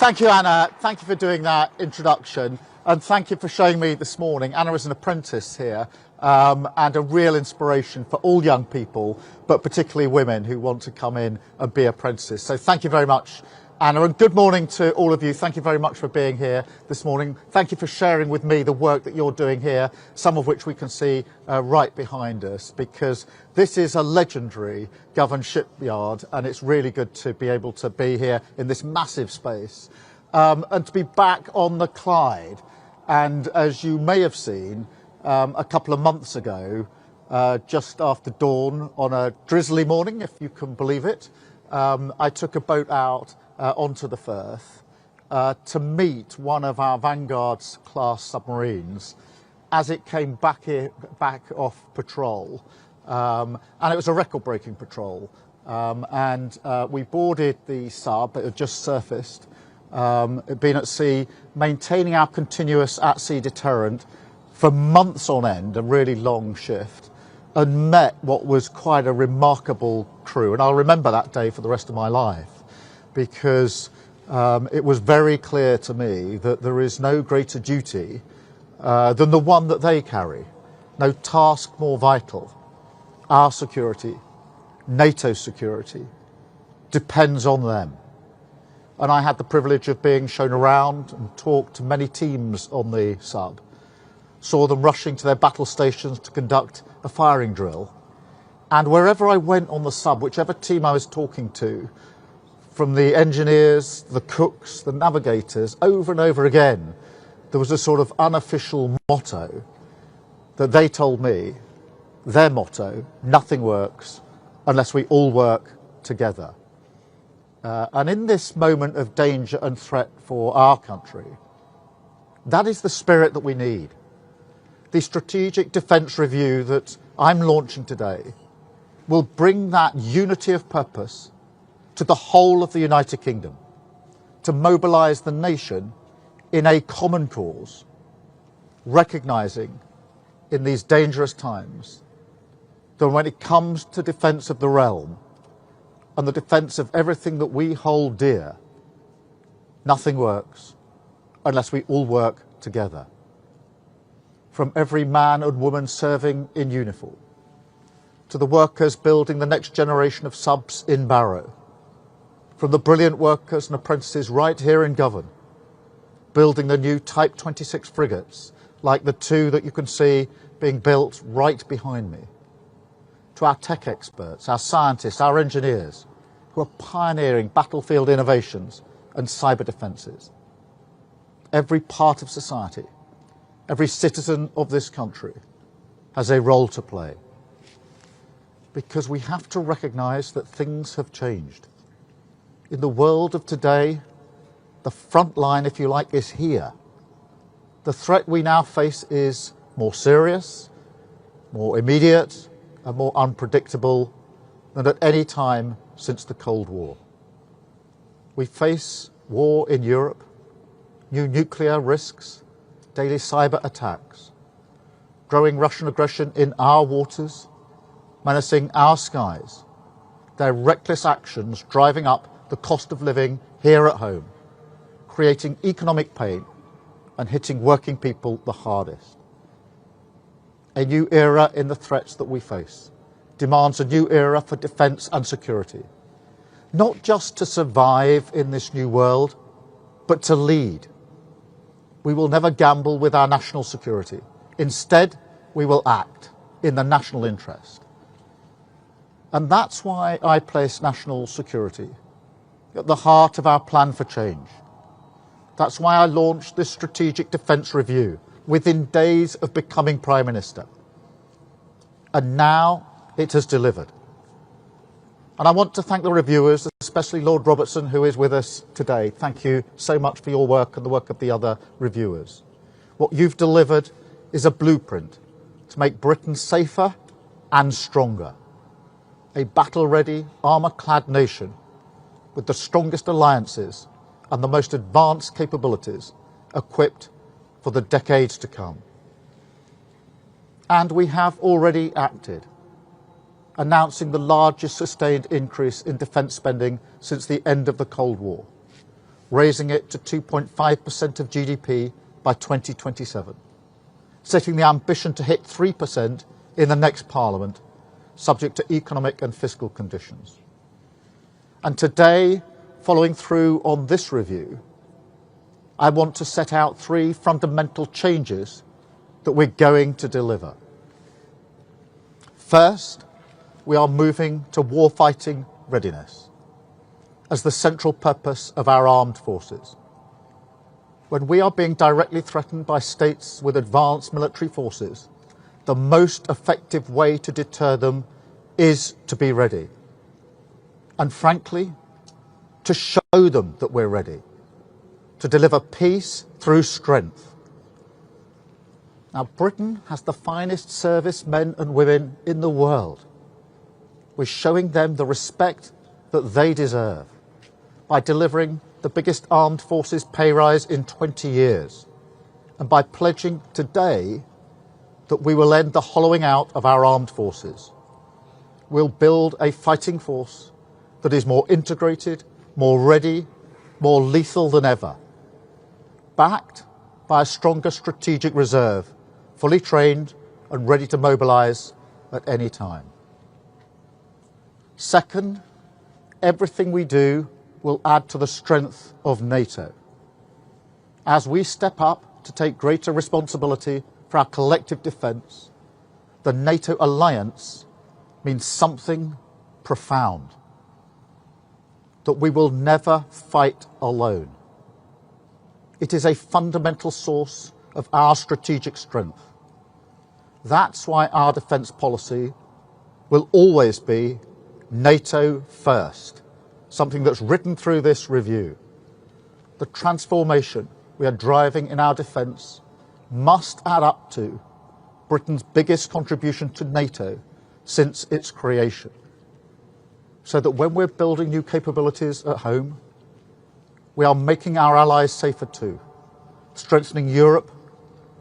Thank you, Anna. Thank you for doing that introduction. And thank you for showing me this morning. Anna is an apprentice here and a real inspiration for all young people, but particularly women who want to come in and be apprentices. So thank you very much, Anna, and good morning to all of you. Thank you very much for being here this morning. Thank you for sharing with me the work that you're doing here, some of which we can see right behind us, because this is a legendary Govan shipyard, and it's really good to be able to be here in this massive space and to be back on the Clyde. And as you may have seen, a couple of months ago, just after dawn on a drizzly morning, if you can believe it, I took a boat out onto the Firth to meet one of our Vanguard's class submarines as it came back off patrol. And it was a record-breaking patrol. We boarded the sub. It had just surfaced. It had been at sea, maintaining our continuous at-sea deterrent for months on end, a really long shift, and met what was quite a remarkable crew. And I'll remember that day for the rest of my life, because it was very clear to me that there is no greater duty than the one that they carry. No task more vital. Our security, NATO's security, depends on them. And I had the privilege of being shown around and talked to many teams on the sub. Saw them rushing to their battle stations to conduct a firing drill. And wherever I went on the sub, whichever team I was talking to, from the engineers, the cooks, the navigators, over and over again, there was a sort of unofficial motto that they told me, their motto: nothing works unless we all work together. And in this moment of danger and threat for our country, that is the spirit that we need. The strategic defence review that I'm launching today will bring that unity of purpose to the whole of the United Kingdom, to mobilise the nation in a common cause, recognising in these dangerous times that when it comes to defence of the realm and the defence of everything that we hold dear, nothing works unless we all work together. From every man and woman serving in uniform, to the workers building the next generation of subs in Barrow, from the brilliant workers and apprentices right here in Govan, building the new Type 26 frigates, like the two that you can see being built right behind me, to our tech experts, our scientists, our engineers, who are pioneering battlefield innovations and cyber defences. Every part of society, every citizen of this country has a role to play, because we have to recognise that things have changed. In the world of today, the front line, if you like, is here. The threat we now face is more serious, more immediate, and more unpredictable than at any time since the Cold War. We face war in Europe, new nuclear risks, daily cyber attacks, growing Russian aggression in our waters, menacing our skies, their reckless actions driving up the cost of living here at home, creating economic pain and hitting working people the hardest. A new era in the threats that we face demands a new era for defence and security, not just to survive in this new world, but to lead. We will never gamble with our national security. Instead, we will act in the national interest. And that's why I place national security at the heart of our plan for change. That's why I launched this strategic defence review within days of becoming Prime Minister. And now it has delivered. And I want to thank the reviewers, especially Lord Robertson, who is with us today. Thank you so much for your work and the work of the other reviewers. What you've delivered is a blueprint to make Britain safer and stronger. A battle-ready, armour-clad nation with the strongest alliances and the most advanced capabilities equipped for the decades to come. And we have already acted, announcing the largest sustained increase in defence spending since the end of the Cold War, raising it to 2.5% of GDP by 2027, setting the ambition to hit 3% in the next Parliament, subject to economic and fiscal conditions. And today, following through on this review, I want to set out 3 fundamental changes that we're going to deliver. First, we are moving to warfighting readiness as the central purpose of our armed forces. When we are being directly threatened by states with advanced military forces, the most effective way to deter them is to be ready. And frankly, to show them that we're ready, to deliver peace through strength. Now, Britain has the finest servicemen and women in the world. We're showing them the respect that they deserve by delivering the biggest armed forces pay rise in 20 years, and by pledging today that we will end the hollowing out of our armed forces. We'll build a fighting force that is more integrated, more ready, more lethal than ever, backed by a stronger strategic reserve, fully trained and ready to mobilise at any time. Second, everything we do will add to the strength of NATO. As we step up to take greater responsibility for our collective defence, the NATO alliance means something profound. That we will never fight alone. It is a fundamental source of our strategic strength. That's why our defence policy will always be NATO first, something that's written through this review. The transformation we are driving in our defence must add up to Britain's biggest contribution to NATO since its creation, so that when we're building new capabilities at home, we are making our allies safer too, strengthening Europe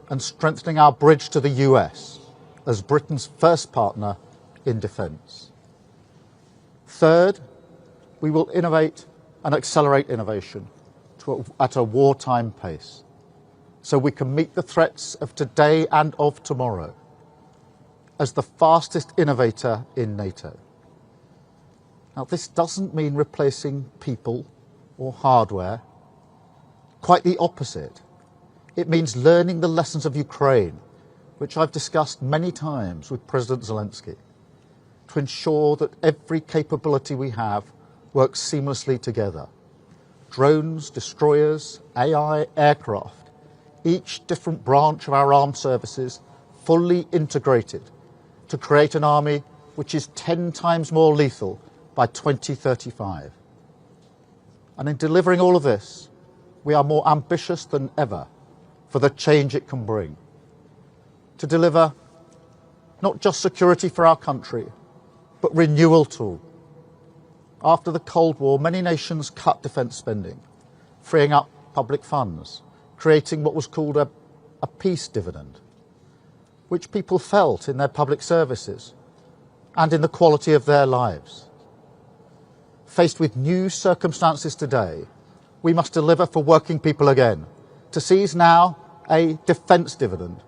and strengthening our bridge to the US as Britain's first partner in defence. Third, we will innovate and accelerate innovation at a wartime pace, so we can meet the threats of today and of tomorrow as the fastest innovator in NATO. Now, this doesn't mean replacing people or hardware. Quite the opposite. It means learning the lessons of Ukraine, which I've discussed many times with President Zelensky, to ensure that every capability we have works seamlessly together. Drones, destroyers, AI, aircraft, each different branch of our armed services fully integrated to create an army which is 10 times more lethal by 2035. And in delivering all of this, we are more ambitious than ever for the change it can bring. To deliver not just security for our country, but renewal too. After the Cold War, many nations cut defence spending, freeing up public funds, creating what was called a peace dividend, which people felt in their public services and in the quality of their lives. Faced with new circumstances today, we must deliver for working people again, to seize now a defence dividend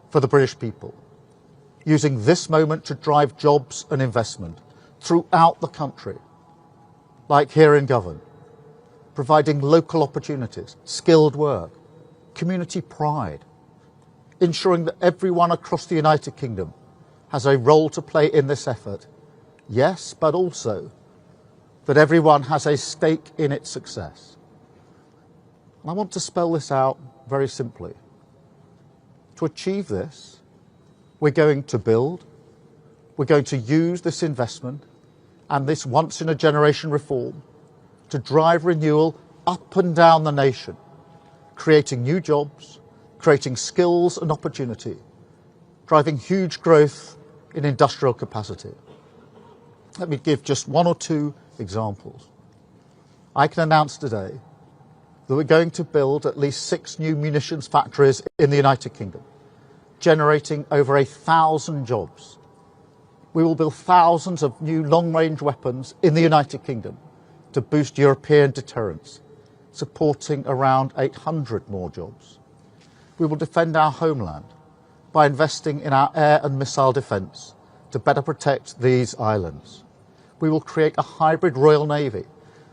for the British people, using this moment to drive jobs and investment throughout the country, like here in Govan, providing local opportunities, skilled work, community pride, ensuring that everyone across the United Kingdom has a role to play in this effort, yes, but also that everyone has a stake in its success. And I want to spell this out very simply. To achieve this, we're going to build, we're going to use this investment and this once-in-a-generation reform to drive renewal up and down the nation, creating new jobs, creating skills and opportunity, driving huge growth in industrial capacity. Let me give just 1 or 2 examples. I can announce today that we're going to build at least 6 new munitions factories in the United Kingdom, generating over 1,000 jobs. We will build thousands of new long-range weapons in the United Kingdom to boost European deterrence, supporting around 800 more jobs. We will defend our homeland by investing in our air and missile defence to better protect these islands. We will create a hybrid Royal Navy,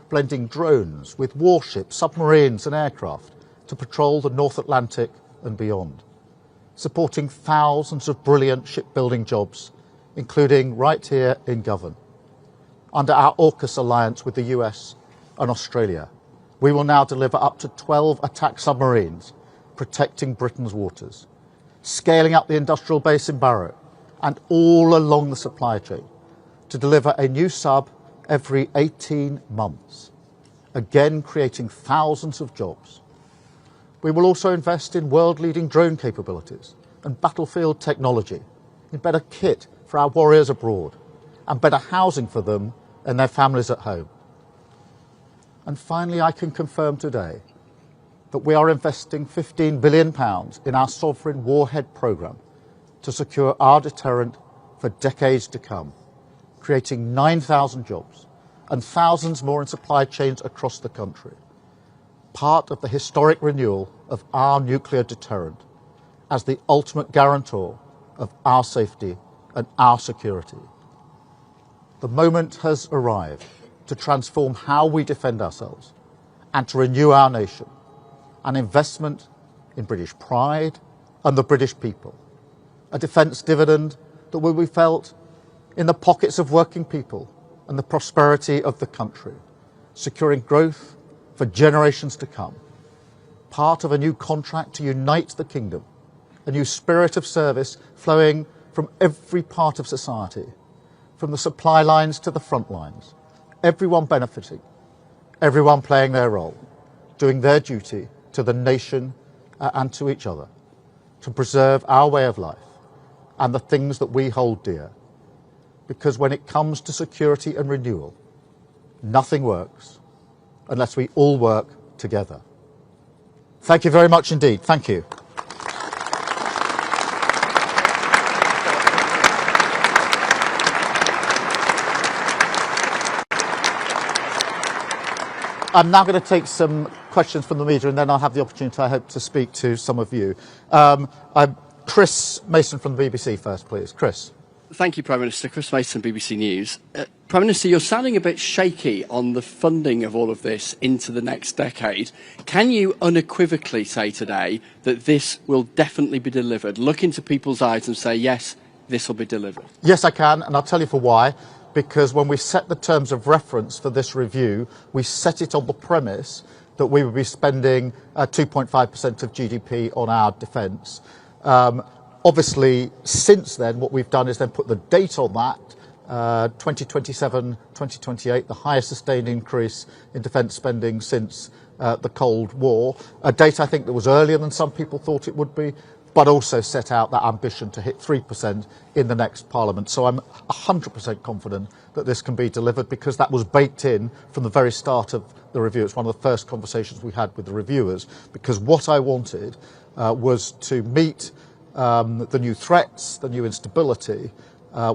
blending drones with warships, submarines and aircraft to patrol the North Atlantic and beyond, supporting thousands of brilliant shipbuilding jobs, including right here in Govan. Under our AUKUS alliance with the US and Australia, we will now deliver up to 12 attack submarines protecting Britain's waters, scaling up the industrial base in Barrow and all along the supply chain to deliver a new sub every 18 months, again creating thousands of jobs. We will also invest in world-leading drone capabilities and battlefield technology, in better kit for our warriors abroad, and better housing for them and their families at home. And finally, I can confirm today that we are investing £15 billion in our sovereign warhead programme to secure our deterrent for decades to come, creating 9,000 jobs and thousands more in supply chains across the country, part of the historic renewal of our nuclear deterrent as the ultimate guarantor of our safety and our security. The moment has arrived to transform how we defend ourselves and to renew our nation, an investment in British pride and the British people, a defence dividend that will be felt in the pockets of working people and the prosperity of the country, securing growth for generations to come, part of a new contract to unite the kingdom, a new spirit of service flowing from every part of society, from the supply lines to the front lines, everyone benefiting, everyone playing their role, doing their duty to the nation and to each other, to preserve our way of life and the things that we hold dear. Because when it comes to security and renewal, nothing works unless we all work together. Thank you very much indeed. Thank you. I'm now going to take some questions from the media, and then I'll have the opportunity, I hope, to speak to some of you. Chris Mason from the BBC first, please. Chris. Thank you, Prime Minister. Chris Mason, BBC News. Prime Minister, you're sounding a bit shaky on the funding of all of this into the next decade. Can you unequivocally say today that this will definitely be delivered? Look into people's eyes and say, yes, this will be delivered. Yes, I can, and I'll tell you for why. Because when we set the terms of reference for this review, we set it on the premise that we would be spending 2.5% of GDP on our defence. Obviously, since then, what we've done is then put the date on that, 2027, 2028, the highest sustained increase in defence spending since the Cold War. A date I think that was earlier than some people thought it would be, but also set out that ambition to hit 3% in the next Parliament. So I'm 100% confident that this can be delivered because that was baked in from the very start of the review. It's one of the first conversations we had with the reviewers, because what I wanted was to meet the new threats, the new instability,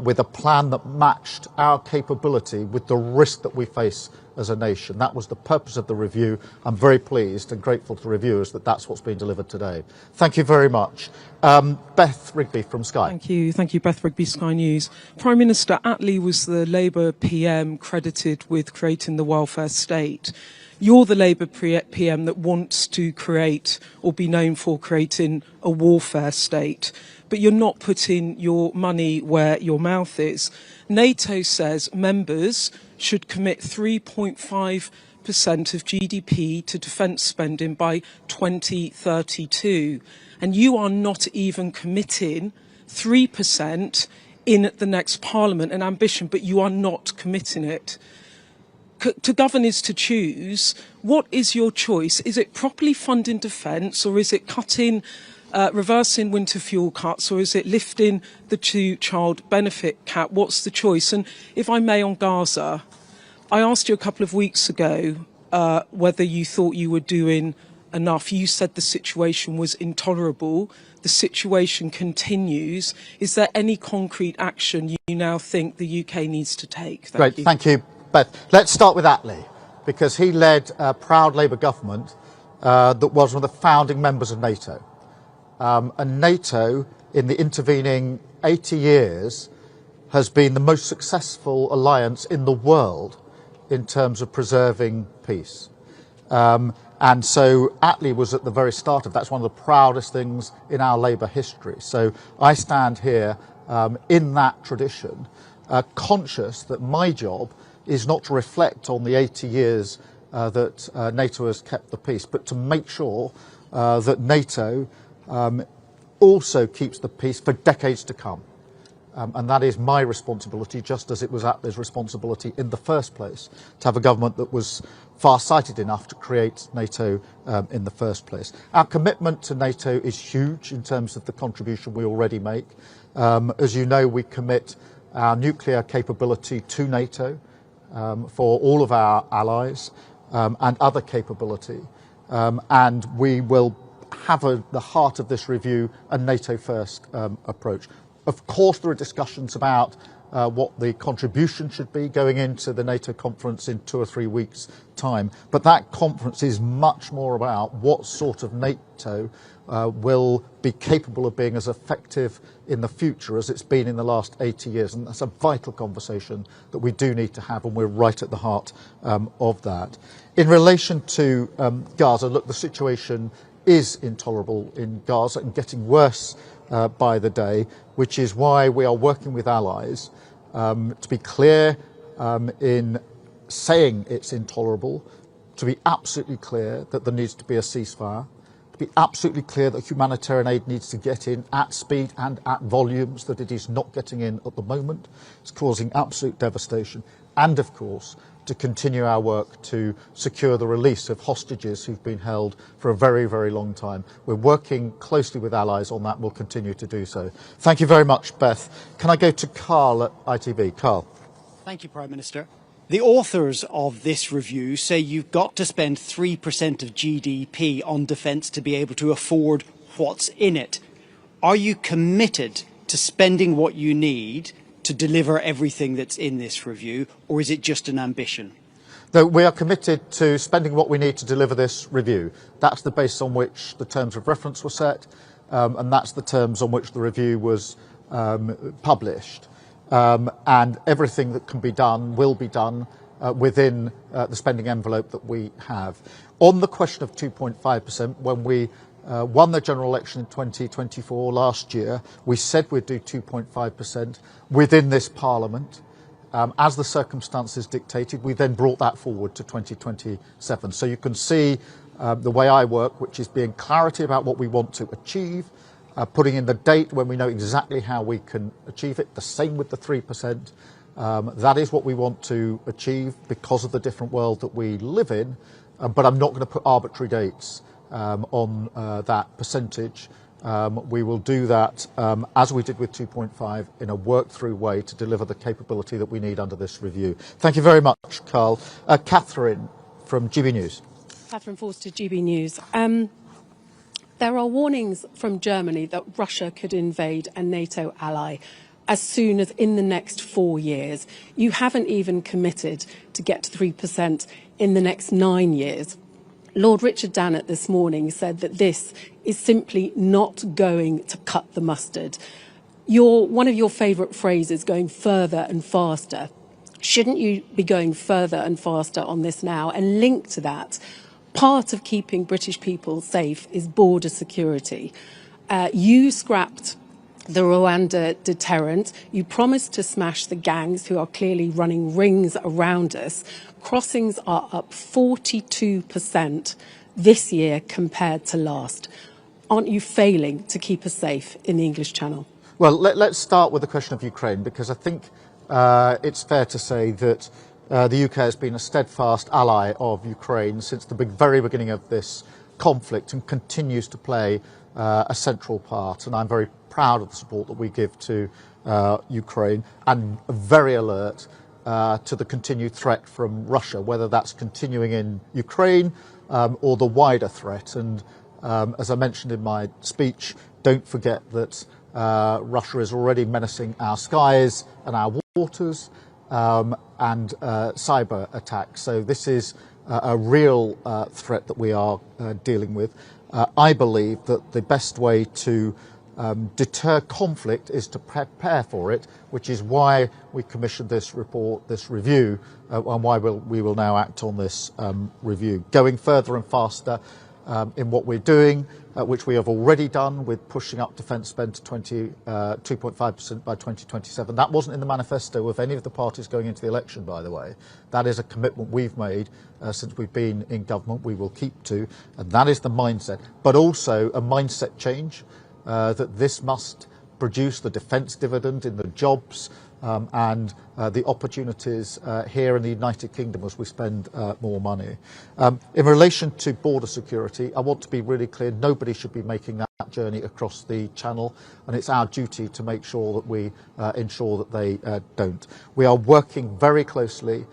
with a plan that matched our capability with the risk that we face as a nation. That was the purpose of the review. I'm very pleased and grateful to the reviewers that that's what's being delivered today. Thank you very much. Beth Rigby from Sky. Thank you. Thank you, Beth Rigby, Sky News. Prime Minister, Attlee was the Labour PM credited with creating the welfare state. You're the Labour PM that wants to create or be known for creating a warfare state, but you're not putting your money where your mouth is. NATO says members should commit 3.5% of GDP to defence spending by 2032, and you are not even committing 3% in the next Parliament, an ambition, but you are not committing it. To govern is to choose. What is your choice? Is it properly funding defence, or is it cutting, reversing winter fuel cuts, or is it lifting the two-child benefit cap? What's the choice? And if I may, on Gaza, I asked you a couple of weeks ago whether you thought you were doing enough. You said the situation was intolerable. The situation continues. Is there any concrete action you now think the UK needs to take? Thank you. Beth, let's start with Attlee. because he led a proud Labour government that was one of the founding members of NATO. And NATO, in the intervening 80 years, has been the most successful alliance in the world in terms of preserving peace. And so Attlee was at the very start of that's one of the proudest things in our Labour history. So I stand here in that tradition, conscious that my job is not to reflect on the 80 years that NATO has kept the peace, but to make sure that NATO also keeps the peace for decades to come. And that is my responsibility, just as it was Attlee's responsibility in the first place, to have a government that was far-sighted enough to create NATO in the first place. Our commitment to NATO is huge in terms of the contribution we already make. As you know, we commit our nuclear capability to NATO for all of our allies and other capability. And we will have at the heart of this review a NATO-first approach. Of course, there are discussions about what the contribution should be going into the NATO conference in 2 or 3 weeks' time. But that conference is much more about what sort of NATO will be capable of being as effective in the future as it's been in the last 80 years. And that's a vital conversation that we do need to have, and we're right at the heart of that. In relation to Gaza, look, the situation is intolerable in Gaza and getting worse by the day, which is why we are working with allies to be clear in saying it's intolerable, to be absolutely clear that there needs to be a ceasefire, to be absolutely clear that humanitarian aid needs to get in at speed and at volumes that it is not getting in at the moment. It's causing absolute devastation. And of course, to continue our work to secure the release of hostages who've been held for a very, very long time. We're working closely with allies on that and we'll continue to do so. Thank you very much, Beth. Can I go to Carl at ITV? Carl. Thank you, Prime Minister. The authors of this review say you've got to spend 3% of GDP on defence to be able to afford what's in it. Are you committed to spending what you need to deliver everything that's in this review, or is it just an ambition? No, we are committed to spending what we need to deliver this review. That's the basis on which the terms of reference were set, and that's the terms on which the review was published. And everything that can be done will be done within the spending envelope that we have. On the question of 2.5%, when we won the general election in 2024 last year, we said we'd do 2.5% within this Parliament. As the circumstances dictated, we then brought that forward to 2027. So you can see the way I work, which is being clarity about what we want to achieve, putting in the date when we know exactly how we can achieve it, the same with the 3%. That is what we want to achieve because of the different world that we live in, but I'm not going to put arbitrary dates on that percentage. We will do that as we did with 2.5 in a work-through way to deliver the capability that we need under this review. Thank you very much, Carl. Catherine from GB News. Catherine Forster, GB News. There are warnings from Germany that Russia could invade a NATO ally as soon as in the next 4 years. You haven't even committed to get to 3% in the next 9 years. Lord Richard Dannett this morning said that this is simply not going to cut the mustard. One of your favourite phrases, going further and faster. Shouldn't you be going further and faster on this now? And linked to that, part of keeping British people safe is border security. You scrapped the Rwanda deterrent. You promised to smash the gangs who are clearly running rings around us. Crossings are up 42% this year compared to last. Aren't you failing to keep us safe in the English Channel? Well, let's start with the question of Ukraine, because I think it's fair to say that the UK has been a steadfast ally of Ukraine since the very beginning of this conflict and continues to play a central part. And I'm very proud of the support that we give to Ukraine and very alert to the continued threat from Russia, whether that's continuing in Ukraine or the wider threat. And as I mentioned in my speech, don't forget that Russia is already menacing our skies and our waters and cyber attacks. So this is a real threat that we are dealing with. I believe that the best way to deter conflict is to prepare for it, which is why we commissioned this report, this review, and why we will now act on this review. Going further and faster in what we're doing, which we have already done with pushing up defence spend to 2.5% by 2027. That wasn't in the manifesto of any of the parties going into the election, by the way. That is a commitment we've made since we've been in government, we will keep to, and that is the mindset. But also a mindset change, that this must produce the defence dividend in the jobs and the opportunities here in the United Kingdom as we spend more money. In relation to border security, I want to be really clear, nobody should be making that journey across the channel, and it's our duty to make sure that we ensure that they don't. We are working very closely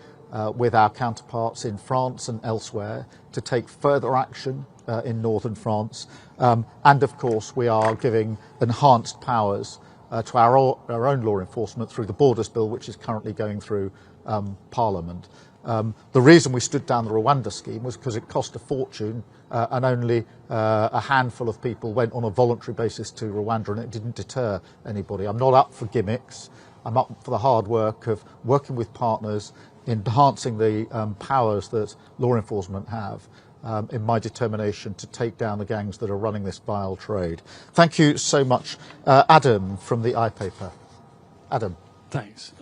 with our counterparts in France and elsewhere to take further action in northern France, and of course we are giving enhanced powers to our own law enforcement through the Borders Bill, which is currently going through Parliament. The reason we stood down the Rwanda scheme was because it cost a fortune and only a handful of people went on a voluntary basis to Rwanda, and it didn't deter anybody. I'm not up for gimmicks. I'm up for the hard work of working with partners, enhancing the powers that law enforcement have in my determination to take down the gangs that are running this vile trade. Thank you so much. Adam from the iPaper. Adam. Thanks.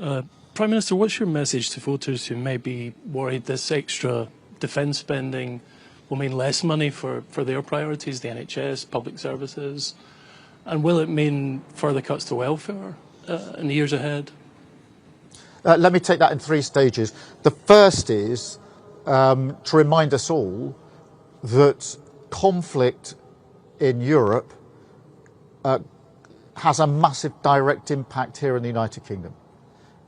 Prime Minister, what's your message to voters who may be worried this extra defence spending will mean less money for their priorities, the NHS, public services, and will it mean further cuts to welfare in the years ahead? Let me take that in three stages. The first is to remind us all that conflict in Europe has a massive direct impact here in the United Kingdom.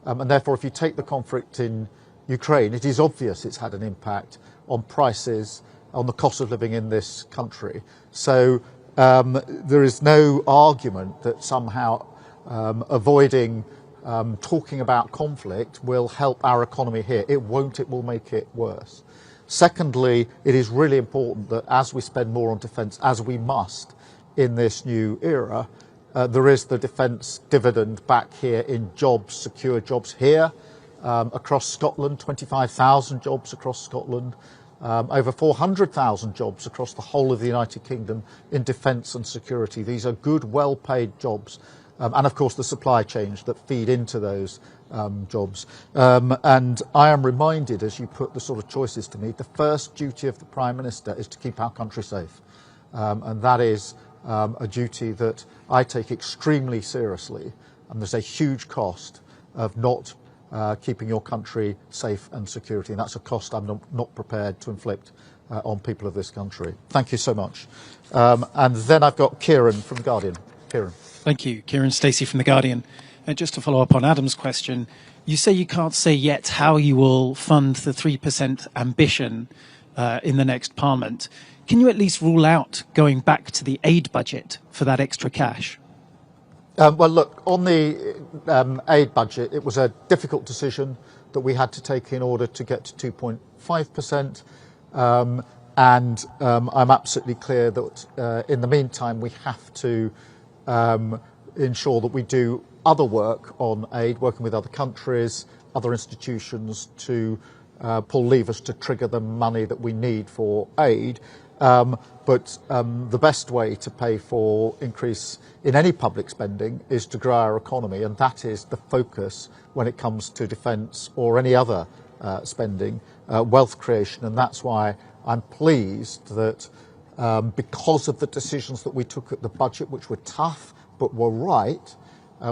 And therefore, if you take the conflict in Ukraine, it is obvious it's had an impact on prices, on the cost of living in this country. So there is no argument that somehow avoiding talking about conflict will help our economy here. It won't, it will make it worse. Secondly, it is really important that as we spend more on defence, as we must in this new era, there is the defence dividend back here in jobs, secure jobs here across Scotland, 25,000 jobs across Scotland, over 400,000 jobs across the whole of the United Kingdom in defence and security. These are good, well-paid jobs. And of course the supply chains that feed into those jobs. And I am reminded, as you put the sort of choices to me, the first duty of the Prime Minister is to keep our country safe. And that is a duty that I take extremely seriously. And there's a huge cost of not keeping your country safe and security. And that's a cost I'm not prepared to inflict on people of this country. Thank you so much. And then I've got Kieran from The Guardian. Kieran. Thank you. Kieran Stacey from The Guardian. Just to follow up on Adam's question, you say you can't say yet how you will fund the 3% ambition in the next Parliament. Can you at least rule out going back to the aid budget for that extra cash? Well, look, on the aid budget, it was a difficult decision that we had to take in order to get to 2.5%. And I'm absolutely clear that in the meantime, we have to ensure that we do other work on aid, working with other countries, other institutions to pull levers to trigger the money that we need for aid. But the best way to pay for increase in any public spending is to grow our economy, and that is the focus when it comes to defence or any other spending, wealth creation. And that's why I'm pleased that because of the decisions that we took at the budget, which were tough but were right,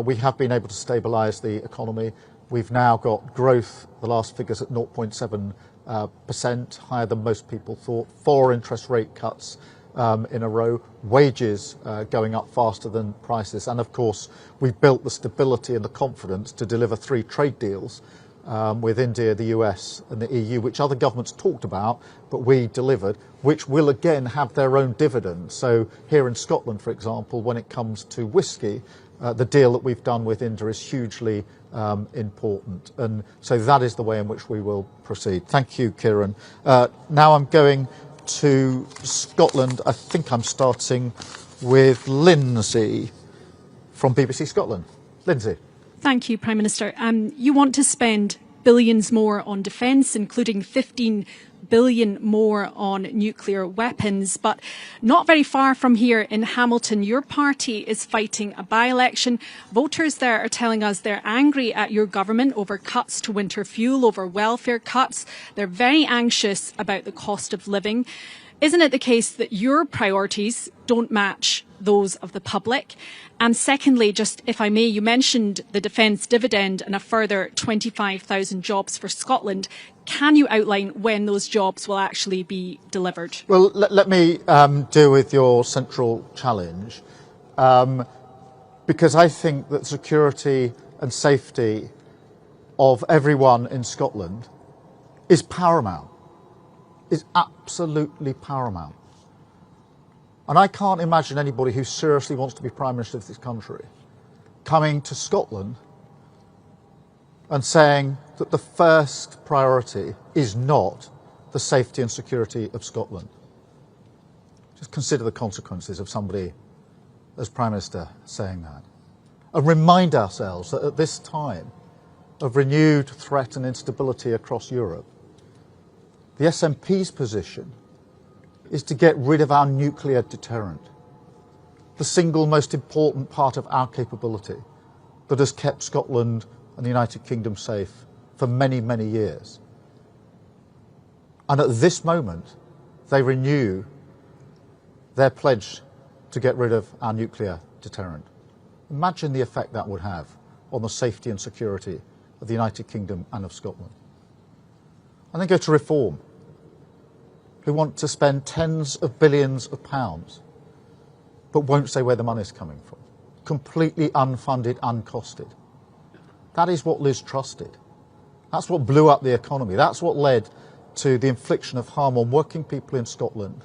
we have been able to stabilise the economy. We've now got growth, the last figures at 0.7%, higher than most people thought, 4 interest rate cuts in a row, wages going up faster than prices, and of course we've built the stability and the confidence to deliver 3 trade deals with India, the US and the EU, which other governments talked about, but we delivered, which will again have their own dividends. So here in Scotland, for example, when it comes to whisky, the deal that we've done with India is hugely important. And so that is the way in which we will proceed. Thank you, Kieran. Now I'm going to Scotland. I think I'm starting with Lindsay from BBC Scotland. Lindsay. Thank you, Prime Minister. You want to spend billions more on defence, including 15 billion more on nuclear weapons, but not very far from here in Hamilton, your party is fighting a by-election. Voters there are telling us they're angry at your government over cuts to winter fuel, over welfare cuts. They're very anxious about the cost of living. Isn't it the case that your priorities don't match those of the public? And secondly, just if I may, you mentioned the defence dividend and a further 25,000 jobs for Scotland. Can you outline when those jobs will actually be delivered? Well, let me deal with your central challenge, because I think that security and safety of everyone in Scotland is paramount, is absolutely paramount. And I can't imagine anybody who seriously wants to be Prime Minister of this country coming to Scotland and saying that the first priority is not the safety and security of Scotland. Just consider the consequences of somebody as Prime Minister saying that. And remind ourselves that at this time of renewed threat and instability across Europe, the SNP's position is to get rid of our nuclear deterrent, the single most important part of our capability that has kept Scotland and the United Kingdom safe for many, many years. And at this moment, they renew their pledge to get rid of our nuclear deterrent. Imagine the effect that would have on the safety and security of the United Kingdom and of Scotland. And then go to Reform, who want to spend tens of billions of pounds, but won't say where the money's coming from. Completely unfunded, uncosted. That is what Liz Truss did. That's what blew up the economy. That's what led to the infliction of harm on working people in Scotland,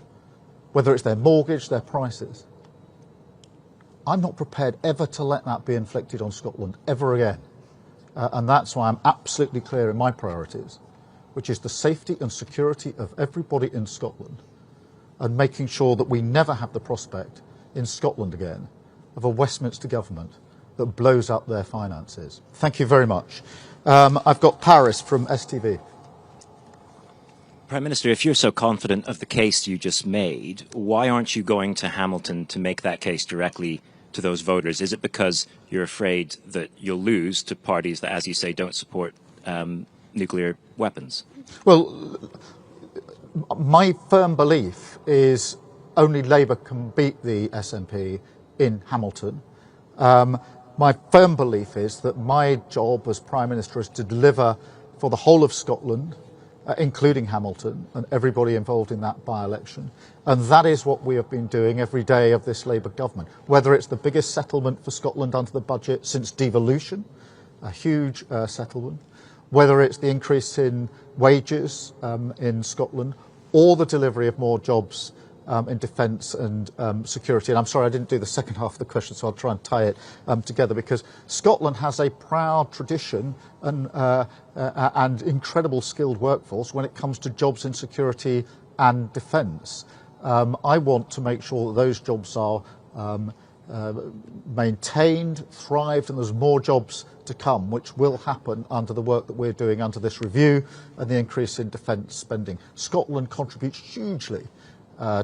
whether it's their mortgage, their prices. I'm not prepared ever to let that be inflicted on Scotland ever again. And that's why I'm absolutely clear in my priorities, which is the safety and security of everybody in Scotland, and making sure that we never have the prospect in Scotland again of a Westminster government that blows up their finances. Thank you very much. I've got Paris from STV. Prime Minister, if you're so confident of the case you just made, why aren't you going to Hamilton to make that case directly to those voters? Is it because you're afraid that you'll lose to parties that, as you say, don't support nuclear weapons? Well, my firm belief is only Labour can beat the SNP in Hamilton. My firm belief is that my job as Prime Minister is to deliver for the whole of Scotland, including Hamilton and everybody involved in that by-election. And that is what we have been doing every day of this Labour government, whether it's the biggest settlement for Scotland under the budget since devolution, a huge settlement, whether it's the increase in wages in Scotland, or the delivery of more jobs in defence and security. And I'm sorry I didn't do the second half of the question, so I'll try and tie it together, because Scotland has a proud tradition and incredible skilled workforce when it comes to jobs in security and defence. I want to make sure that those jobs are maintained, thrived, and there's more jobs to come, which will happen under the work that we're doing under this review and the increase in defence spending. Scotland contributes hugely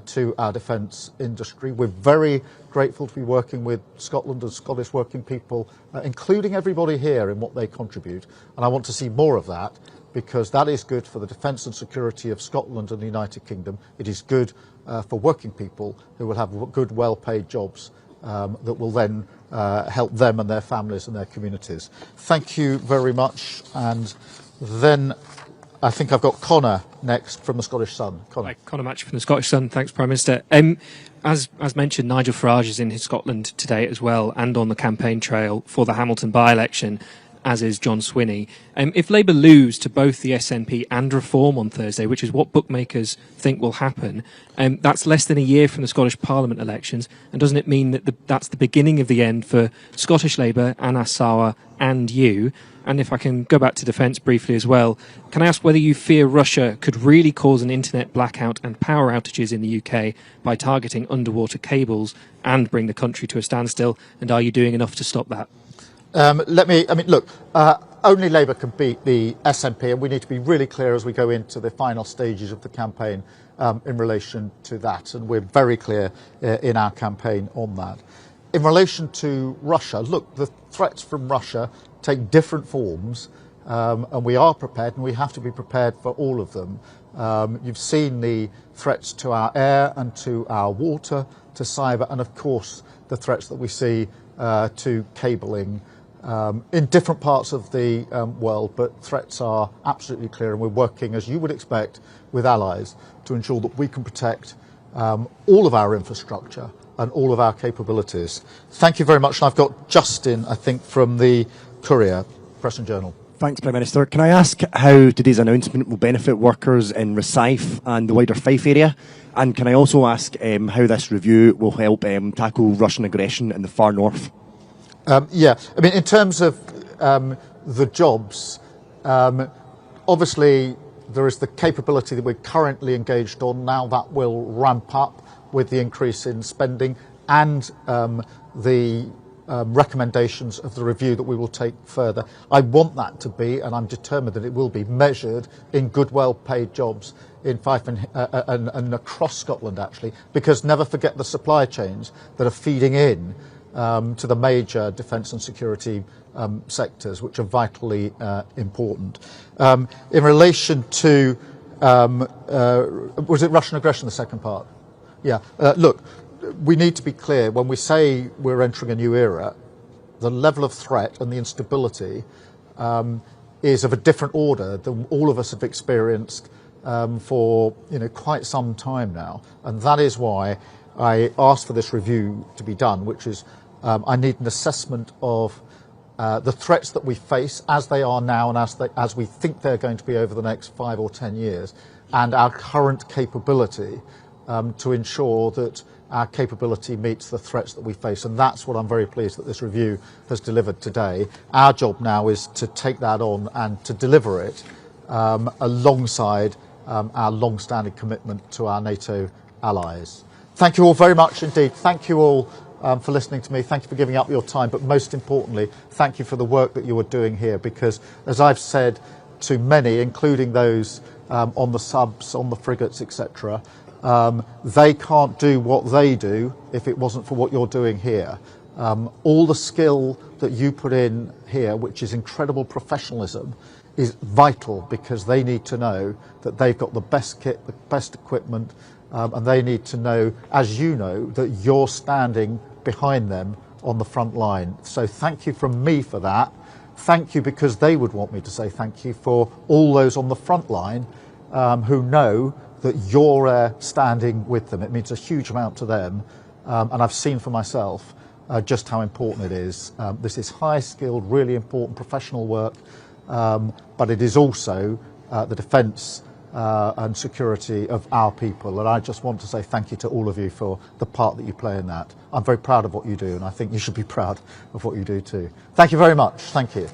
to our defence industry. We're very grateful to be working with Scotland and Scottish working people, including everybody here, in what they contribute. And I want to see more of that, because that is good for the defence and security of Scotland and the United Kingdom. It is good for working people who will have good, well-paid jobs that will then help them and their families and their communities. Thank you very much. And then I think I've got Connor next from the Scottish Sun. Connor. Hi, Connor Match from the Scottish Sun. Thanks, Prime Minister. As mentioned, Nigel Farage is in Scotland today as well, and on the campaign trail for the Hamilton by-election. as is John Swinney. If Labour lose to both the SNP and Reform on Thursday, which is what bookmakers think will happen, that's less than a year from the Scottish Parliament elections, and doesn't it mean that that's the beginning of the end for Scottish Labour, Anna Sauer and you? And if I can go back to defence briefly as well, can I ask whether you fear Russia could really cause an internet blackout and power outages in the UK by targeting underwater cables and bring the country to a standstill? And are you doing enough to stop that? Only Labour can beat the SNP, and we need to be really clear as we go into the final stages of the campaign in relation to that. And we're very clear in our campaign on that. In relation to Russia, look, the threats from Russia take different forms, and we are prepared, and we have to be prepared for all of them. You've seen the threats to our air and to our water, to cyber, and of course the threats that we see to cabling in different parts of the world, but threats are absolutely clear, and we're working, as you would expect, with allies to ensure that we can protect all of our infrastructure and all of our capabilities. Thank you very much. And I've got Justin, I think, from the Courier, Press and Journal. Thanks, Prime Minister. Can I ask how today's announcement will benefit workers in Rosyth and the wider Fife area? And can I also ask how this review will help tackle Russian aggression in the far north? In terms of the jobs, obviously there is the capability that we're currently engaged on. Now that will ramp up with the increase in spending and the recommendations of the review that we will take further. I want that to be, and I'm determined that it will be, measured in good, well-paid jobs in Fife and across Scotland, actually, because never forget the supply chains that are feeding in to the major defence and security sectors, which are vitally important. In relation to, was it Russian aggression, the second part? Look, we need to be clear when we say we're entering a new era. The level of threat and the instability is of a different order than all of us have experienced for quite some time now, and that is why I asked for this review to be done, which is I need an assessment of the threats that we face as they are now and as we think they're going to be over the next 5 or 10 years, and our current capability to ensure that our capability meets the threats that we face. And that's what I'm very pleased that this review has delivered today. Our job now is to take that on and to deliver it alongside our long-standing commitment to our NATO allies. Thank you all very much indeed. Thank you all for listening to me. Thank you for giving up your time. But most importantly, thank you for the work that you are doing here, because as I've said to many, including those on the subs, on the frigates, etc., they can't do what they do if it wasn't for what you're doing here. All the skill that you put in here, which is incredible professionalism, is vital, because they need to know that they've got the best kit, the best equipment, and they need to know, as you know, that you're standing behind them on the front line. So thank you from me for that. Thank you, because they would want me to say thank you, for all those on the front line who know that you're standing with them. It means a huge amount to them, and I've seen for myself just how important it is. This is high-skilled, really important professional work, but it is also the defence and security of our people, and I just want to say thank you to all of you for the part that you play in that. I'm very proud of what you do, and I think you should be proud of what you do too. Thank you very much. Thank you.